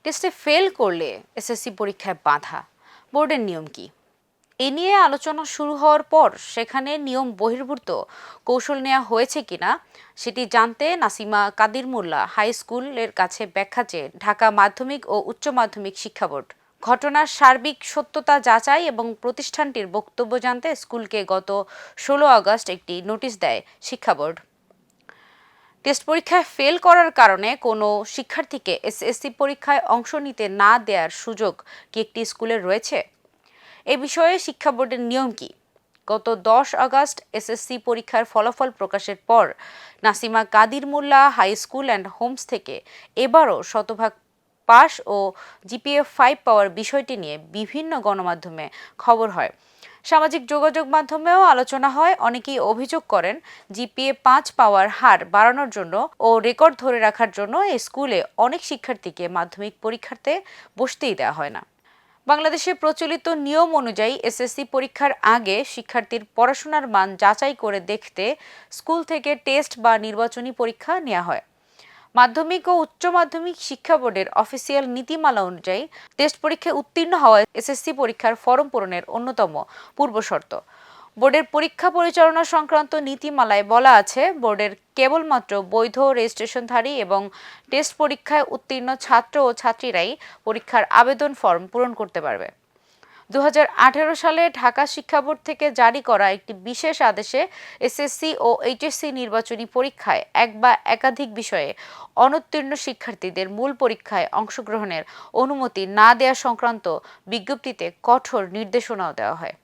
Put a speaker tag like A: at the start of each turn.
A: টেস্টে ফেল করলে এসএসসি পরীক্ষায় বাধা, বোর্ডের নিয়ম কি? এ নিয়ে আলোচনা শুরু হওয়ার পর সেখানে নিয়ম বহির্ভূত কৌশল নেওয়া হয়েছে কিনা সেটি জানতে নাসিমা কাদির মোল্লা হাই স্কুলের কাছে ব্যাখ্যা চেয়ে ঢাকা মাধ্যমিক ও উচ্চ মাধ্যমিক শিক্ষা বোর্ড ঘটনার সার্বিক সত্যতা যাচাই এবং প্রতিষ্ঠানটির বক্তব্য জানতে স্কুলকে গত 16 আগস্ট একটি নোটিশ দেয় শিক্ষা বোর্ড। টেস্ট পরীক্ষায় ফেল করার কারণে কোনো শিক্ষার্থীকে এসএসসি পরীক্ষায় অংশ নিতে না দেওয়ার সুযোগ কি একটি স্কুলের রয়েছে? এ বিষয়ে শিক্ষা বোর্ডের নিয়ম কি? গত 10 আগস্ট এসএসসি পরীক্ষার ফলাফল প্রকাশের পর নাসিমা কাদির মোল্লা হাই স্কুল অ্যান্ড হোমস থেকে এবারও শতভাগ পাস ও জিপিএ 5 পাওয়ার বিষয়টি নিয়ে বিভিন্ন গণমাধ্যমে খবর হয়। সামাজিক যোগাযোগ মাধ্যমেও আলোচনা হয়। অনেকেই অভিযোগ করেন জিপিএ 5 পাওয়ার হার বাড়ানোর জন্য ও রেকর্ড ধরে রাখার জন্য এই স্কুলে অনেক শিক্ষার্থীকে মাধ্যমিক পরীক্ষাতে বসতেই দেওয়া হয় না। বাংলাদেশে প্রচলিত নিয়ম অনুযায়ী এসএসসি পরীক্ষার আগে শিক্ষার্থীর পড়াশোনার মান যাচাই করে দেখতে স্কুল থেকে টেস্ট বা নির্বাচনী পরীক্ষা নেওয়া হয়। মাধ্যমিক ও উচ্চ মাধ্যমিক শিক্ষা বোর্ডের অফিসিয়াল নীতিমালা অনুযায়ী টেস্ট পরীক্ষায় উত্তীর্ণ হওয়া এসএসসি পরীক্ষার ফরম পূরণের অন্যতম পূর্বশর্ত। বোর্ডের পরীক্ষা পরিচালনা সংক্রান্ত নীতিমালায় বলা আছে, বোর্ডের কেবলমাত্র বৈধ রেজিস্ট্রেশনধারী এবং টেস্ট পরীক্ষায় উত্তীর্ণ ছাত্র ও ছাত্রীরাই পরীক্ষার আবেদন ফরম পূরণ করতে পারবে। 2018 সালে ঢাকা শিক্ষা বোর্ড থেকে জারি করা একটি বিশেষ আদেশে এসএসসি ও এইচএসসি নির্বাচনী পরীক্ষায় এক বা একাধিক বিষয়ে অনুত্তীর্ণ শিক্ষার্থীদের মূল পরীক্ষায় অংশগ্রহণের অনুমতি না দেওয়া সংক্রান্ত বিজ্ঞপ্তিতে কঠোর নির্দেশনাও দেওয়া হয়।